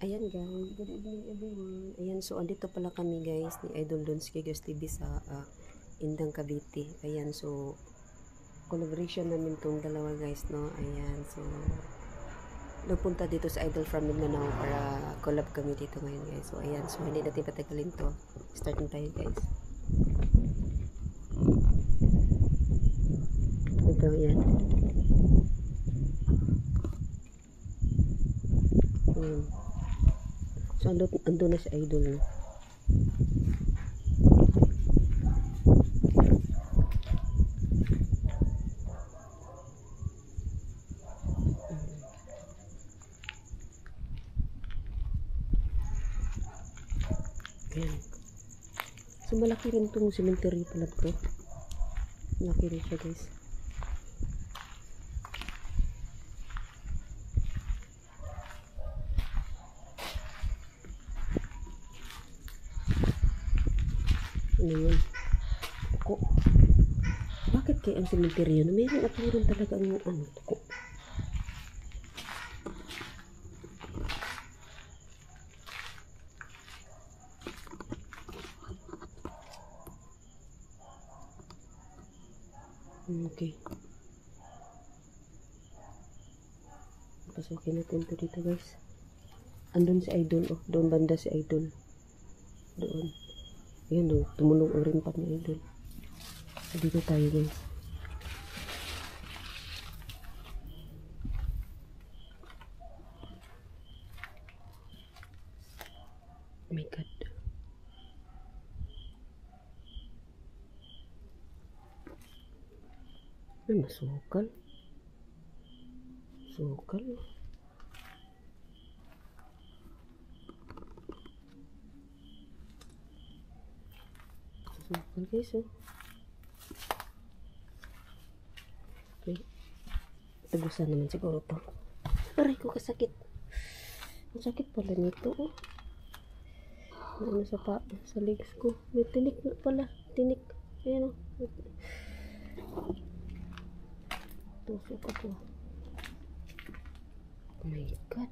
Ayan guys, good evening everyone. Ayan, so andito pala kami guys ni Idol Donski Guys TV sa Indang Cavite. Ayan, so collaboration namin tong dalawa guys, no. Ayan, so nagpunta dito sa Idol from Mindanao para collab kami dito ngayon guys. So ayan, so hindi natin patagalin to. Start na tayo guys. Ito, ayan. Ayan. So, ando na si Idol. No? Ayan. So, malaki rin itong cemetery pala to. Malaki rin siya guys. Ano yun? Tuko. Bakit kaya ang cemetery yun? Mayroon at mayroon talaga ang ano, tuko. Okay. Pasukin natin ito dito guys. Andun si Idol. Oh, doon banda si Idol. Doon. Ayan o, tumulong o rin pa ni Idol. Dito tayo guys. Oh my God. Ay, masukal. Sukal. Sukal guys oh. Okay. Tagusan naman siguro to. Aray ko kasakit. Ang sakit pala nito oh. Ano sa legs ko. May tinik na pala. Tinik. Ayan oh. Tusok ako. Oh my God.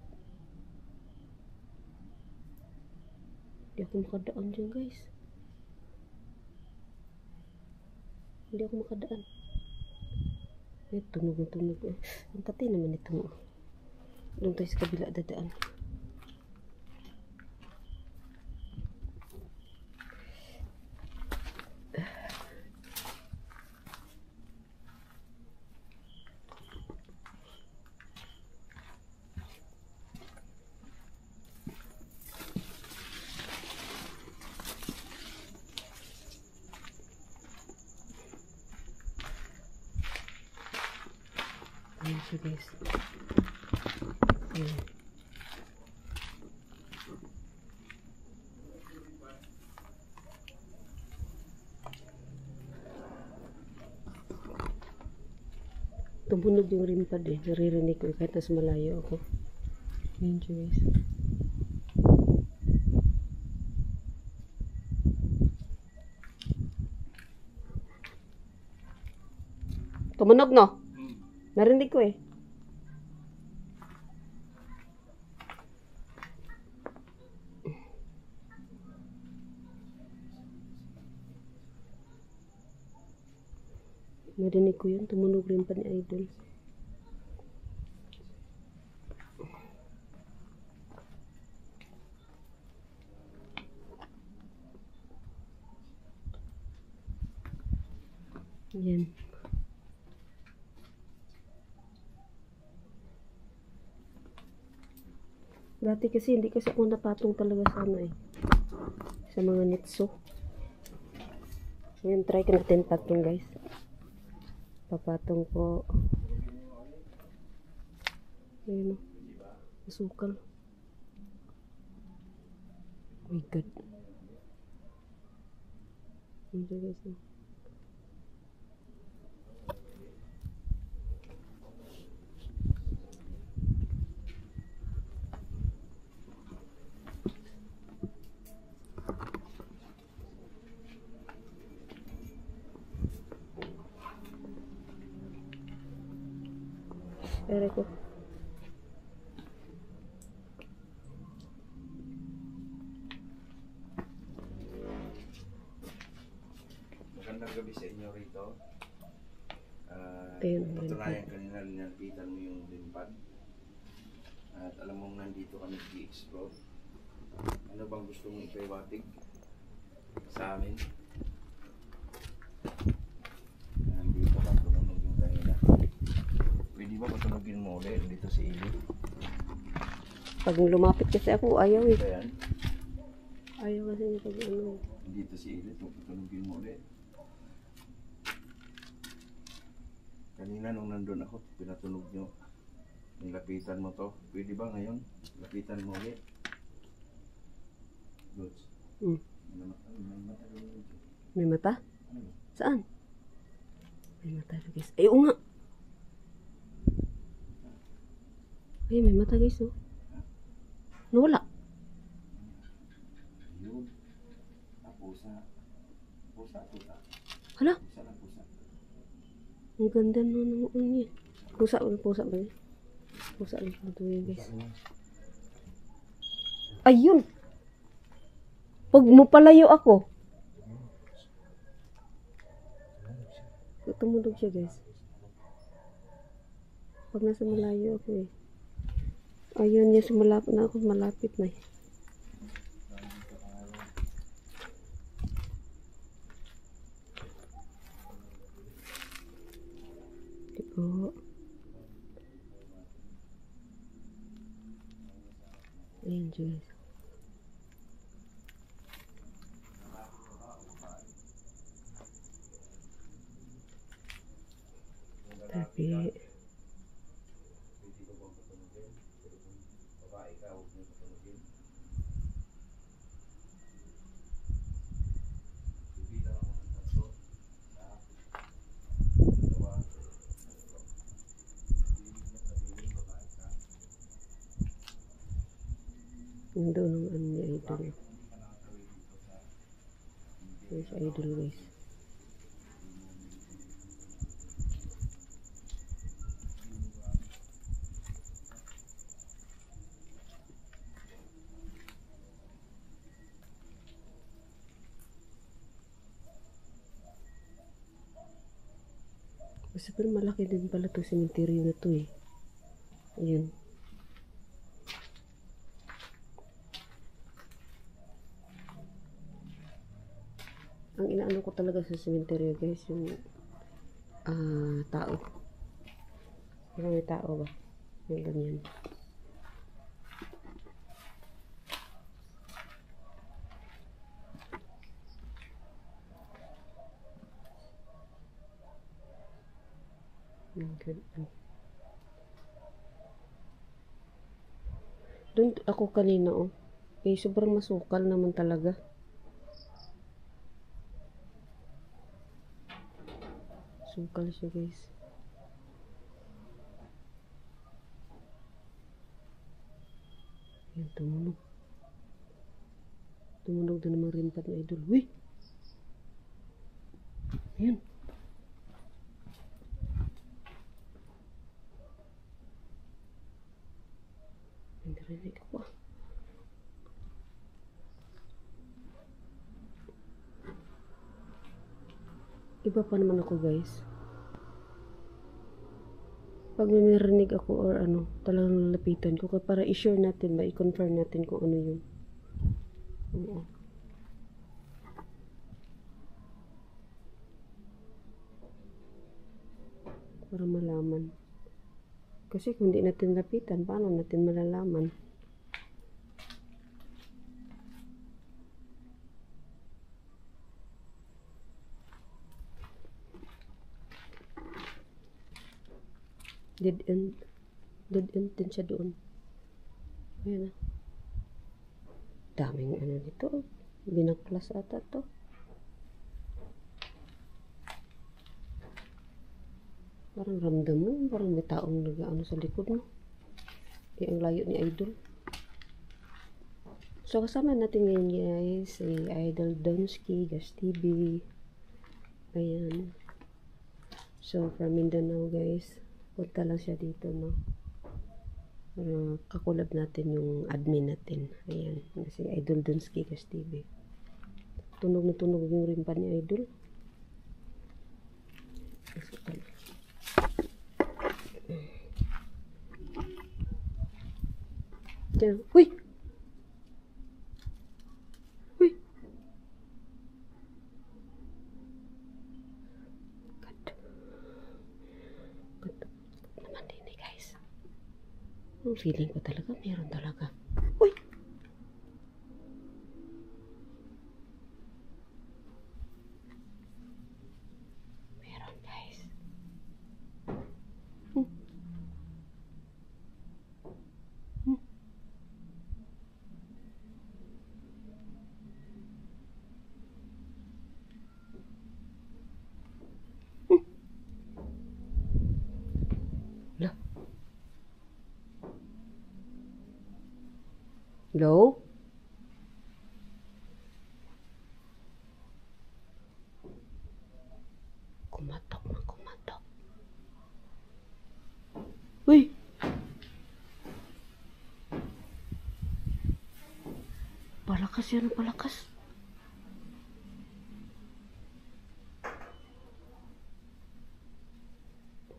Hindi ako makadaan dyan guys. Hindi ako makadaan. Ay, tunog na tunog. Ang pati naman ito. Doon tayo sa kabila dadaan. Ayan siya guys. Ayan. Tumunog yung rimpad eh. Naririnig ko kahit nasa malayo ako. Ayan siya guys. Tumunog no? Narinig ko eh. Narinig ko yun. Tumunog rin pa ni Idol. Yan. Dati kasi hindi kasi ako napatong talaga sa ano eh. Sa mga nitso. Ngayon try ko natin patong guys. Papatong ko. Ayan o. Masukal. Oh my God. Ayan guys o. Aray ko. Magandang gabi sa inyo rito. Ayun, Patunayan kanina nilapitan mo yung limpad. At alam mong nandito kami i-explore. Ano bang gusto mong ipaiwatig sa amin? Nandito ka, tumunog yung kanina. Pwede ba patunogin mo ulit dito sa ili? Pag lumapit kasi ako, ayaw eh. Ito yan. Ayaw kasi niya pag ano. Dito sa ili, patunogin mo ulit. Kanina nung nandun ako, pinatunog nyo. Nilapitan mo to. Pwede ba ngayon? Lapitan mo ulit. Goods. Mm. May mata doon. May mata? Ano? Saan? May mata guys. Ay, oo nga. Ay, may mata guys, oh. Nawala. Yun. Pusa. Pusa. Hala, Pusa lang pusa. ang ganda noon niya. Pusa ba yun? Pusa lang ito yun guys. Ayun! Pag mo palayo ako. Tumulog siya guys. Pag nasa malayo ako eh. Ayun niya, malapit na ako. Malapit na eh. Ito. Ayun guys. Tapi yung doon ng ano ni Idol. Yes, Idol guys. Kasi pero malaki din pala itong cemetery na to eh. Ayun. Ang inaano ko talaga sa cemetery guys, yung tao. Parang may tao ba? Yung ganyan. Doon ako kanina oh. Eh, sobrang masukal naman talaga. Sukal siya guys. Ayan, tumunog. Tumunog na naman rin ni Idol. Uy! Ayan. Narinig ako ah. Iba pa naman ako guys. Pag may narinig ako or ano, talagang lalapitan ko para i-sure natin ba, i-confirm natin kung ano yun. Oo. Para malaman. Kasi kung di natin lapitan, paano natin malalaman? Dead end din siya doon. Ayan na. Daming ano dito. Binaklas ata to. Parang ramdam mo. Parang may taong nag-ano sa likod mo. Ang layo ni Idol. So kasama natin ngayon guys si Idol Donsky, Gas TV. Ayan. So from Mindanao guys. Punta lang siya dito, no? Kakulab natin yung admin natin. Ayan. Si Idol Donsky Gas TV. Tunog na tunog yung rimpa ni Idol. Diyan. Uy! Uy! Ganda naman din eh, guys. Ang feeling ko talaga, meron talaga. Uy! Meron, guys. Hmm. Hmm. Hala. Hello? Kumatok na kumatok. Uy! Palakas yan, palakas.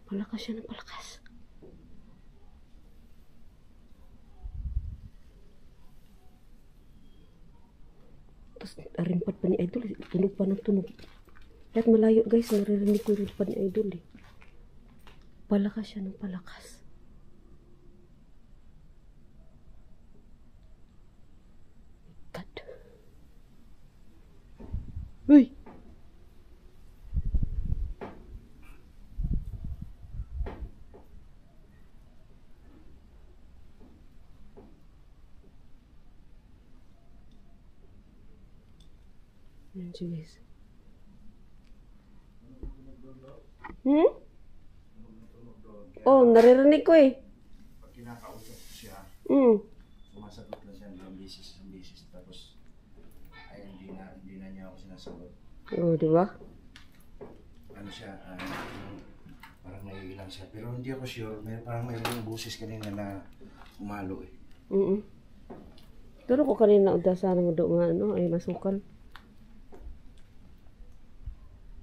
Palakas yan, palakas. Tapos, arimpat pa ni Idol. Tunog pa ng tunog. Kahit malayo, guys, naririnig ko rin pa ni Idol eh. Palakas yan, palakas. God. Uy! Yan siya, guys. Hmm? Oh, naririnig ko eh. Pag kinakausap ko siya, sumasagot na siya ng beses. Tapos, ay hindi na niya ako sinasagot. Oh, di ba? Ano siya, parang naiilang siya. Pero hindi ako sure, parang mayroong boses kanina na umalo eh. Pero ko kanina udasan mo doon nga, ano, ay masukal.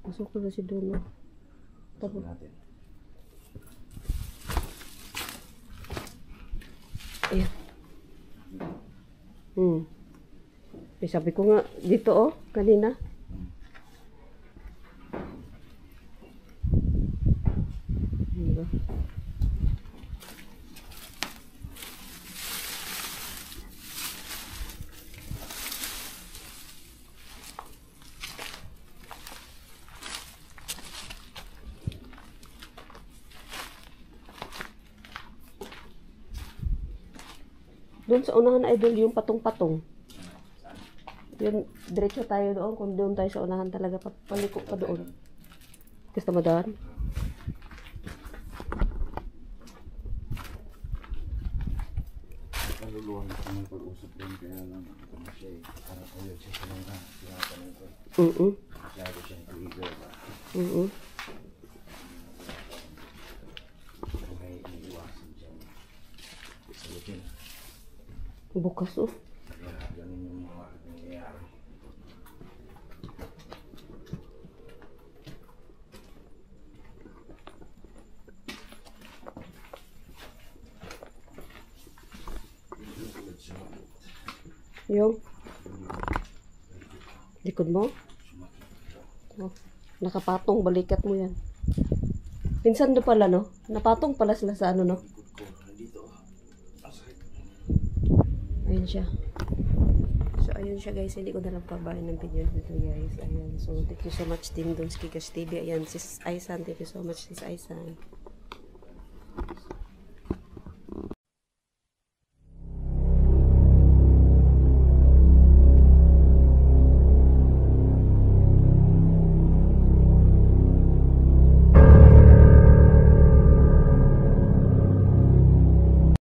Masukal na si doon, no? Tapos natin. Ayan. Eh, sabi ko nga, dito oh, kanina. Diba? Doon sa unahan, Idol, yung patong-patong. Yun, diretso tayo doon. Kung doon tayo sa unahan talaga, paliko pa doon. Gusto mo doon? Kaluluhan ko ng pag-usap din, kaya lang ano siya eh. Parang uyog siya sa mga tinatanong ko. Masyado siyang trigger ba? May iniiwasan siyang sagutin. Bukas oh. Kaya ganun yung mga nangyayari. Yung likod mo? Oh, nakapatong, balikat mo yan. Pinsan do pala, no? Napatong pala sila sa ano, no? Ayun siya. So, ayun siya, guys. Hindi ko na lang pabayan ng video dito, guys. Ayan. So, thank you so much, Team Dons Kikas TV. Ayan, Sis Aisan. Thank you so much, Sis Aisan.